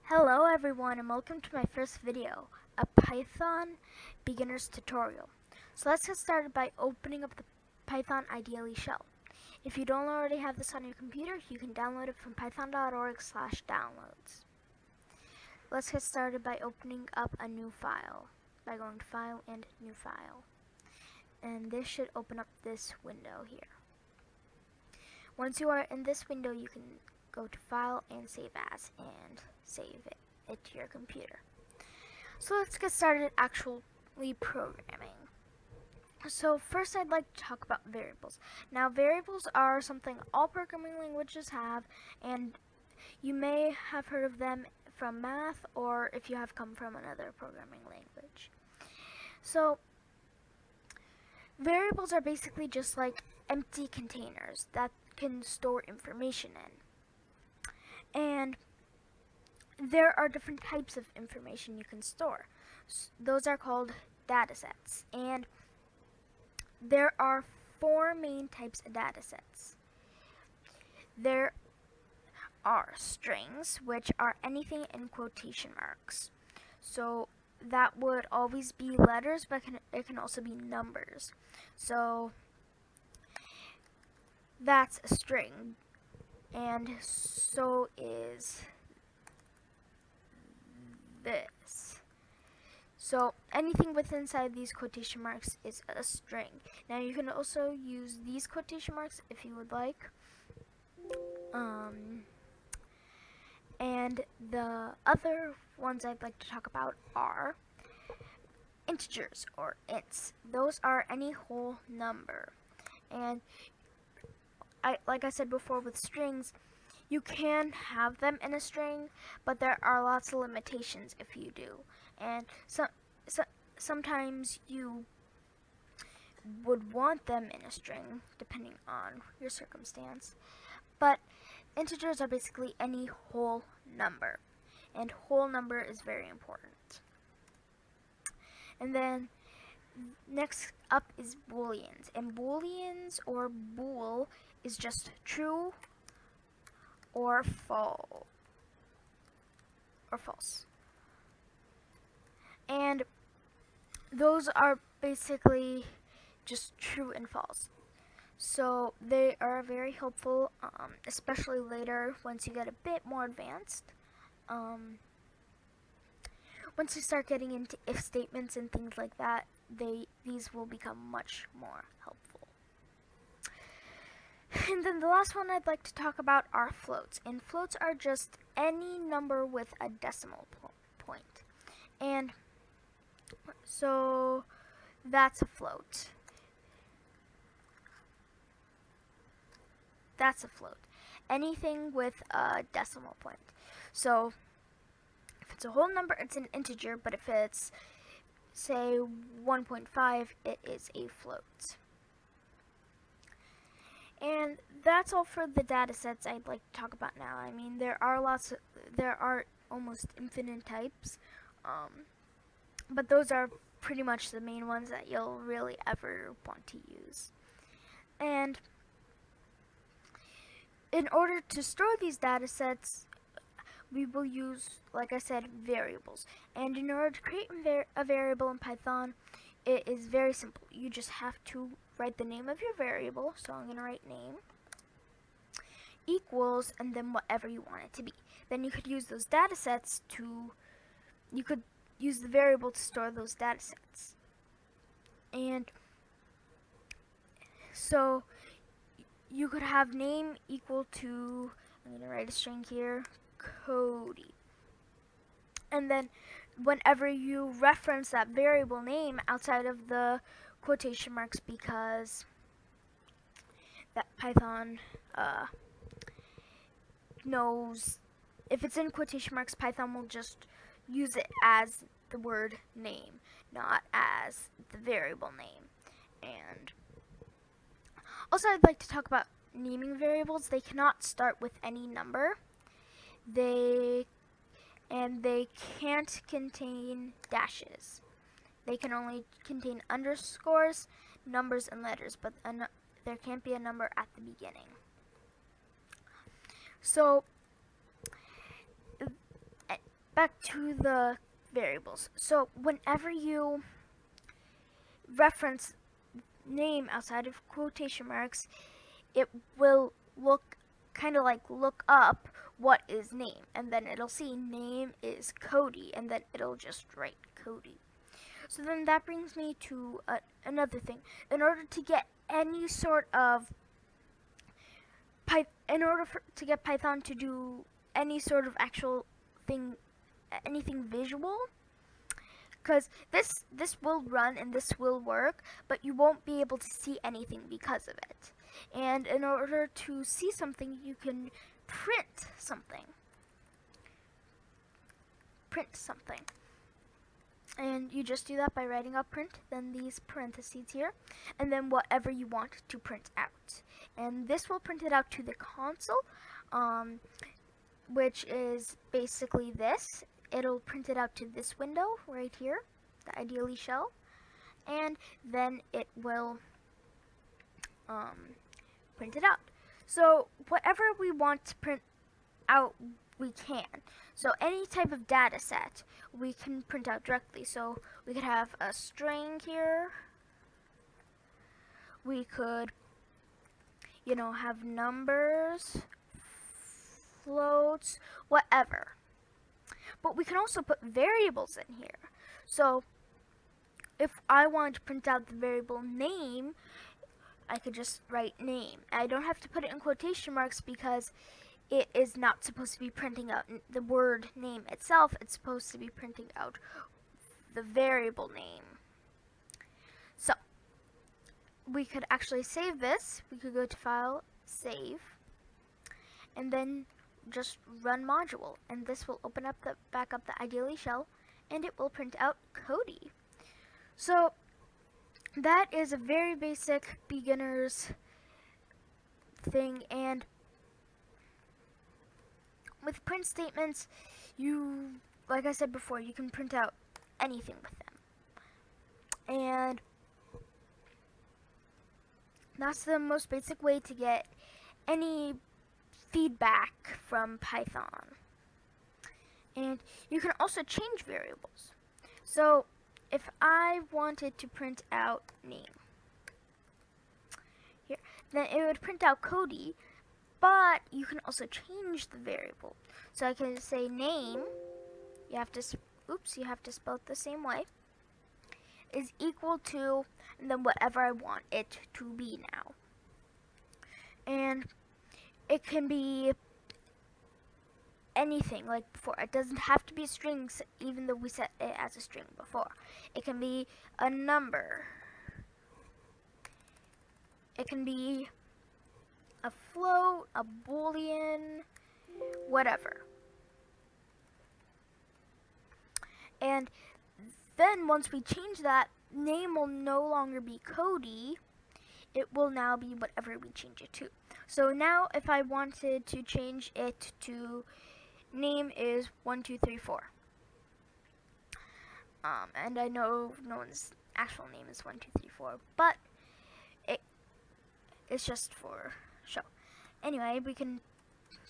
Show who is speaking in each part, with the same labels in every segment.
Speaker 1: Hello everyone and welcome to my first video, a Python beginner's tutorial. So let's get started by opening up the Python IDLE shell. If you don't already have this on your computer, you can download it from python.org/downloads. Let's get started by opening up a new file by going to File and New File. And this should open up this window here. Once you are in this window, you can go to File and Save As and save it to your computer. So let's get started actually programming. So first I'd like to talk about variables. Now variables are something all programming languages have, and you may have heard of them from math or if you have come from another programming language. So variables are basically just like empty containers that can store information in. And there are different types of information you can store. Those are called datasets. And there are four main types of datasets. There are strings, which are anything in quotation marks. So that would always be letters, but it can also be numbers. So that's a string. And so is this. So anything with inside these quotation marks is a string. Now you can also use these quotation marks if you would like. And the other ones I'd like to talk about are integers or ints. Those are any whole number. And like I said before with strings, you can have them in a string, but there are lots of limitations if you do. And sometimes you would want them in a string, depending on your circumstance. But integers are basically any whole number, and whole number is very important. And then next up is booleans, and booleans or bool is just true or false. And those are basically just true and false. So they are very helpful, especially later once you get a bit more advanced. Once you start getting into if statements and things like that, these will become much more helpful. And then the last one I'd like to talk about are floats. And floats are just any number with a decimal point. And so that's a float. That's a float. Anything with a decimal point. So if it's a whole number, it's an integer, but if it's, say, 1.5, it is a float. And that's all for the datasets I'd like to talk about now. I mean, there are almost infinite types, but those are pretty much the main ones that you'll really ever want to use. And in order to store these datasets, we will use, like I said, variables. And in order to create a variable in Python, it is very simple. You just have to write the name of your variable. So I'm going to write name equals and then whatever you want it to be. Then you could use those datasets you could use the variable to store those datasets. And so you could have name equal to, I'm going to write a string here, Cody. And then whenever you reference that variable name outside of the quotation marks, because that Python knows if it's in quotation marks, Python will just use it as the word name, not as the variable name. And also I'd like to talk about naming variables. They cannot start with any number. They can't contain dashes. They can only contain underscores, numbers, and letters, but there can't be a number at the beginning. So back to the variables. So whenever you reference name outside of quotation marks, it will look look up what is name, and then it'll see name is Cody, and then it'll just write Cody. So then that brings me to another thing. In order to get any sort of to get Python to do any sort of actual thing, anything visual, because this will run and this will work, but you won't be able to see anything because of it. And in order to see something, you can print something. And you just do that by writing up print, then these parentheses here, and then whatever you want to print out. And this will print it out to the console, which is basically this. It'll print it out to this window right here, the ideally shell, and then it will print it out. So whatever we want to print out, we can. So any type of data set we can print out directly. So we could have a string here. We could, have numbers, floats, whatever. But we can also put variables in here. So if I want to print out the variable name, I could just write name. I don't have to put it in quotation marks because it is not supposed to be printing out the word name itself. It's supposed to be printing out the variable name. So we could actually save this. We could go to File, Save, and then just run module, and this will open up back up the ideally shell, and it will print out Cody. So that is a very basic beginner's thing, and with print statements, like I said before, you can print out anything with them. And that's the most basic way to get any feedback from Python. And you can also change variables. So if I wanted to print out name here, then it would print out Cody, but you can also change the variable. So I can say name, you have to spell it the same way, is equal to, and then whatever I want it to be now. And it can be anything like before. It doesn't have to be a string, even though we set it as a string before. It can be a number. It can be a float, a boolean, whatever. And then once we change that, name will no longer be Cody. It will now be whatever we change it to. So now if I wanted to change it to name is 1234. And I know no one's actual name is 1234, but it's just for show. Anyway, we can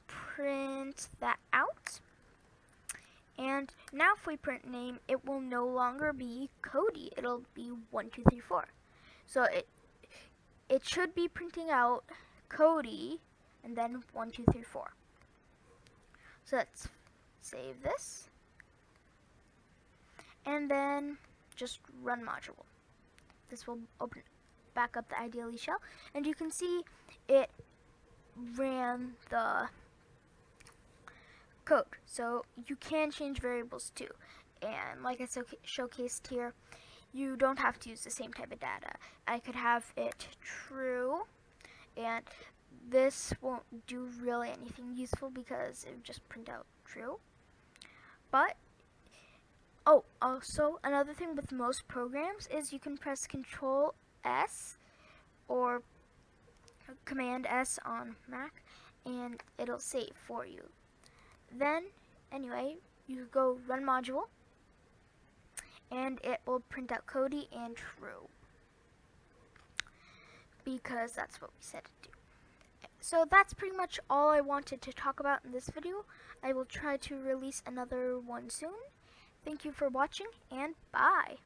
Speaker 1: print that out. And now if we print name, it will no longer be Cody. It'll be 1234. So it should be printing out Cody and then 1234. So let's save this. And then just run module. This will open back up the ideally shell, and you can see it ran the code. So you can change variables too, and like I showcased here, you don't have to use the same type of data. I could have it true, and this won't do really anything useful because it would just print out true. But also another thing with most programs is you can press Control S or Command S on Mac, and it'll save for you. Then, anyway, you go run module, and it will print out Cody and true, because that's what we said to do. So that's pretty much all I wanted to talk about in this video. I will try to release another one soon. Thank you for watching, and bye!